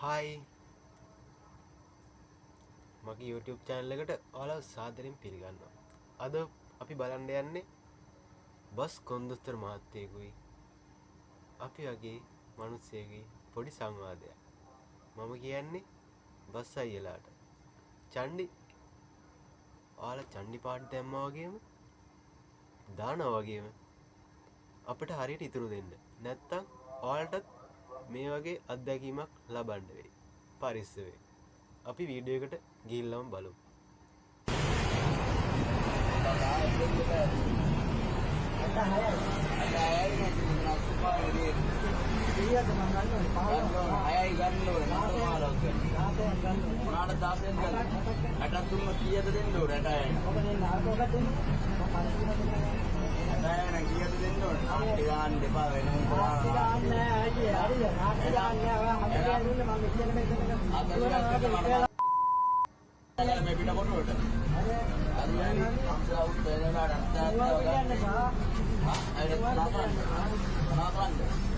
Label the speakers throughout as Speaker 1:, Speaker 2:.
Speaker 1: Hi මගේ YouTube channel එකට ඔයාලව සාදරයෙන් පිළිගන්නවා. අද අපි බලන්න යන්නේ බස් කොන්දොස්තර මහත්තයෙකුයි අපි වගේ මිනිස්සෙකුයි පොඩි සංවාදයක්. මම කියන්නේ බස් අයියලාට චණ්ඩි ඔයාලා චණ්ඩි පාට දැම්මා වගේම දානවා වගේම අපිට හරියට ඉතුරු දෙන්න. නැත්තම් ඔයාලටත් මේ වගේ අත්දැකීමක් ලබන්න වෙයි. පරිස්සමෙන්. අපි වීඩියෝ එකට ගිහිල්ලාම බලමු.
Speaker 2: මේ පිට කොටුවට හරි හරි අම්සාවුත් වෙනලා රත්තාක් වගේ අයිද නාපරන්න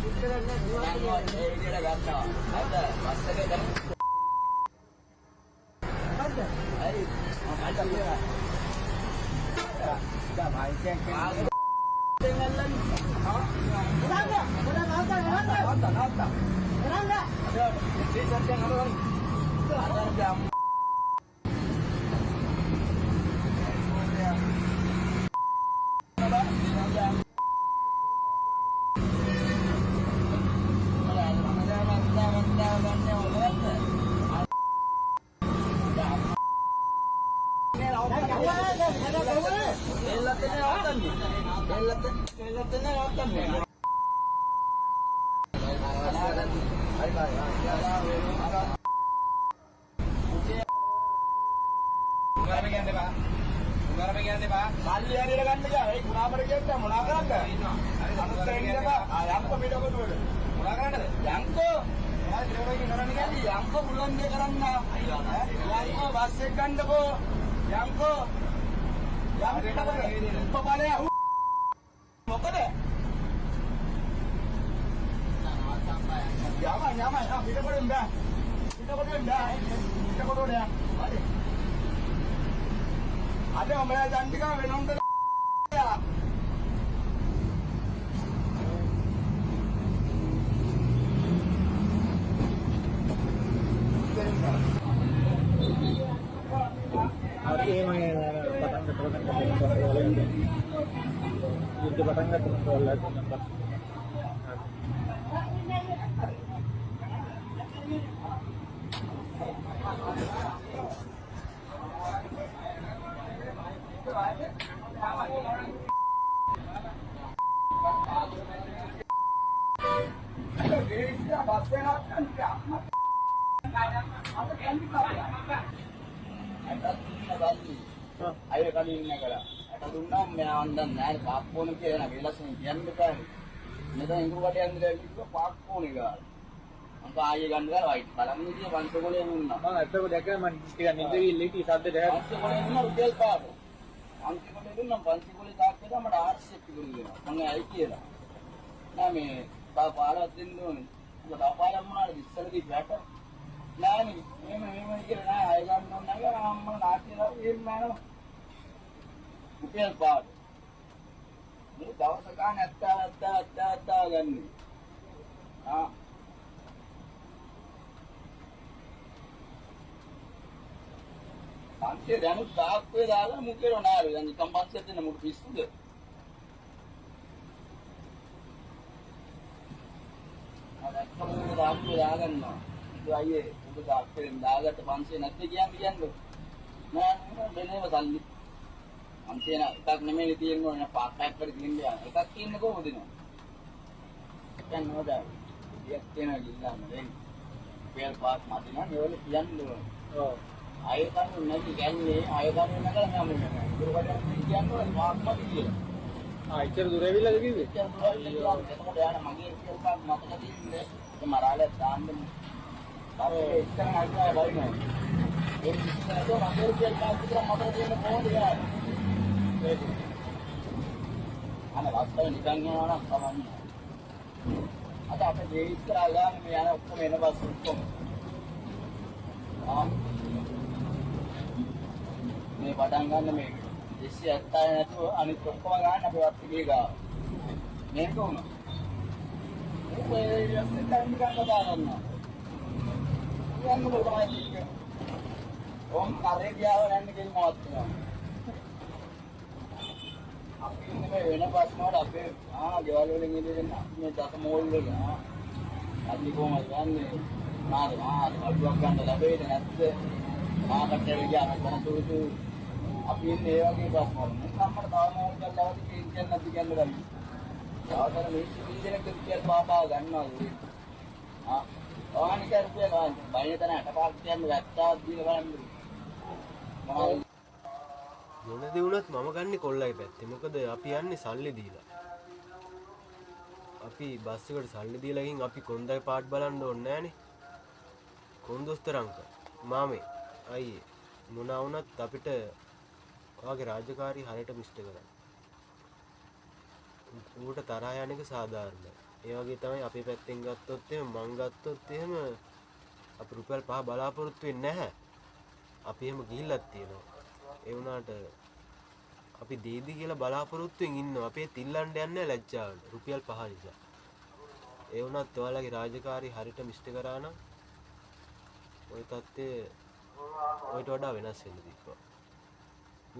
Speaker 2: ඉතරන්නේ දුවන්නේ ඒ විදියට ගන්නවා හරිද බස් එකේ දැන් හරිද හරි අද කියලා දැන් මයිසෙන් කියන්නේ දෙන්නල්ලන් හා නෝතා ස්ටේෂන් එකේ නරවන්න අද අය කලින් ඉන්න කරා. අට දුන්නා මම වන්දන් නෑ පාක්කෝන කියලා නේද ලස්සන කියන්න බෑ. මෙතන ඉඟුරුකට යන්න දැක්ක පාක්කෝනේ ගාලා. මම ආයෙ ගන්න ගාලා වයිට් බලන්න ඉතින් පන්සකොලේ නුන්නා. මම අතක දැක්කම මම ටිකක් නිදවි ඉල්ලීටි සද්ද දැක්කා. පන්සකොලේ නුන්නා රුපියල් පාට. පන්සකොලේ දුන්නා පන්සකොලේ තාක්කේ මට ආර්සියක් තිබුණේ කියලා. මම ඇයි කියලා. නෑ මේ පාරක් දෙන්න ඕනේ. මම තාපාරක් මොනවාද ඉස්සලදී බැට. නෑ නේ මෙහෙම කියලා නෑ ආයෙ ගන්න ඕන නෑ අම්ම නාට්‍යලා එහෙම නෑ. රුපියල් පාට. මේ දවස ගන්න 70 ගන්නේ. ආ පන්සිය දැනු සාක්කුවේ දාලා මුකේර නාරු දැන් නිකම් පන්සිය දෙන්න මුළු පිස්සුද අර සාක්කුවේ දාගන්නවා ඉතින් අයියේ උඹ සාක්කුවෙන් දාගත්ත පන්සිය නැත්තේ කියන්නේ නෑ දෙන්නේම සල්ලි පන්සිය එකක් නෙමෙයි තියෙන්නේ නේ පාක් පැක් කර දෙන්නේ එකක් තියෙන්නේ කොහොමද නෝ දැන් නෝදා ඊයක් තියෙනවා ගිල්ලන්න දැන් පෙල් පාක් මැදින් නේවල කියන්නේ ඔව් ආයතන නැති ගන්නේ ආයතන නැගලා මම ඉන්නේ. දුරකට කියන්නේ වාක්මද කියලා. ඉතර දුර ඇවිල්ලාද කිව්වේ? ඉතර දුර ඇවිල්ලා එතකොට යාන මගේ ඉස්සරහට මතක තියෙන්නේ ඒ මරාලේ දාන්න. ඒ ඉස්සරහ ආයෙත් බලන්න. ඒ ඉස්සරහට මගේ ඉස්සරහට මතක තියෙන කොහොමද යාන්නේ? ඒක. අනේ වාස්තව නිකන් යනවා නම් කමන්නේ. අද අපේ දේ ඉස්සරහ ගාන මේ යන ඔක්කොම එන බස් ඔක්කොම මේ පටන් ගන්න මේ 270 නැතුව අනිත් ඔක්කොම ගන්න අපි වත් එකේ ගාව. මේක උනා. ඒ ඉස්සෙල්ලා නිකන් කතා කරනවා. යන්න බලමයි ඒක. ඕම් කරේ ගියාව නැන්න කෙල් මොවත් වෙනවා. අපි ඉන්නේ මේ වෙන ප්‍රශ්නවල අපේ ගෙවල් වලින් ඉඳගෙන මේ දස මෝල් වල අපි කොහොමද ගන්නේ? අඩුවක් ගන්න ලැබෙයිද නැත්ද? මාකට ගියාම කොහොමද අපි ඉන්නේ ඒ වගේ ප්‍රශ්න වල. අපිට තව මෝල් කරලා වගේ නැති කියන්න බෑ. සාමාන්‍ය මිනිස්සු ඉඳගෙන කිව්වත් පාපා ගන්නවා. ආනික රුපියල් ගන්න. බයින තන 8 කියන්න වැත්තාවක් දීලා බලන්න.
Speaker 1: මොන දේ වුණත් මම ගන්නේ කොල්ලයි පැත්තේ. මොකද අපි යන්නේ සල්ලි දීලා. අපි බස් එකට සල්ලි දීලා ගින් අපි කොන්දයි පාට් බලන්න ඕනේ නෑනේ. කොන්දොස්තර අංකල් මාමේ අයියේ මොනවා වුණත් අපිට ඔයාගේ රාජකාරී හරියට මිස්ට් කරන්න. ඌට තරහා යන එක සාධාරණයි. ඒ වගේ තමයි අපේ පැත්තෙන් ගත්තොත් එහෙම මං ගත්තොත් එහෙම අපි රුපියල් 5 බලාපොරොත්තු වෙන්නේ නැහැ. අපි එහෙම ගිහිල්ලක් තියෙනවා. ඒ වුණාට අපි දෙයිද කියලා බලාපොරොත්තුෙන් ඉන්නවා. අපේ තිල්ලන්න යන්නේ ලැජ්ජාවට. රුපියල් 5 නිසා. ඒ වුණත් ඔයාලගේ රාජකාරී හරියට මිස්ට් කරා නම් ওই තත්ත්වය ඔයිට වඩා වෙනස් වෙන්න තිබ්බා.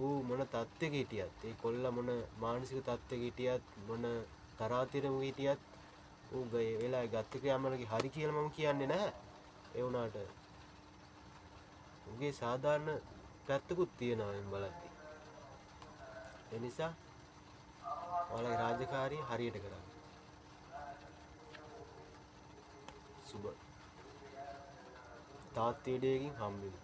Speaker 1: ඌ මොන තත්ත්වෙක හිටියත්, ඒ කොල්ලා මොන මානසික තත්ත්වෙක හිටියත්, මොන තරාතිරම හිටියත් ඌ ගේ වෙලාවේ ගත්ත ක්‍රියාමලගේ හරි කියලා මම කියන්නේ නැහැ. ඒ වුණාට උගේ සාධාරණ පැත්තකුත් තියෙනවා මම බලද්දි. ඒ නිසා ඔයාලගේ රාජකාරිය හරියට කරන්න. සුබ තාත් වීඩියෝකින් හම්බෙමු.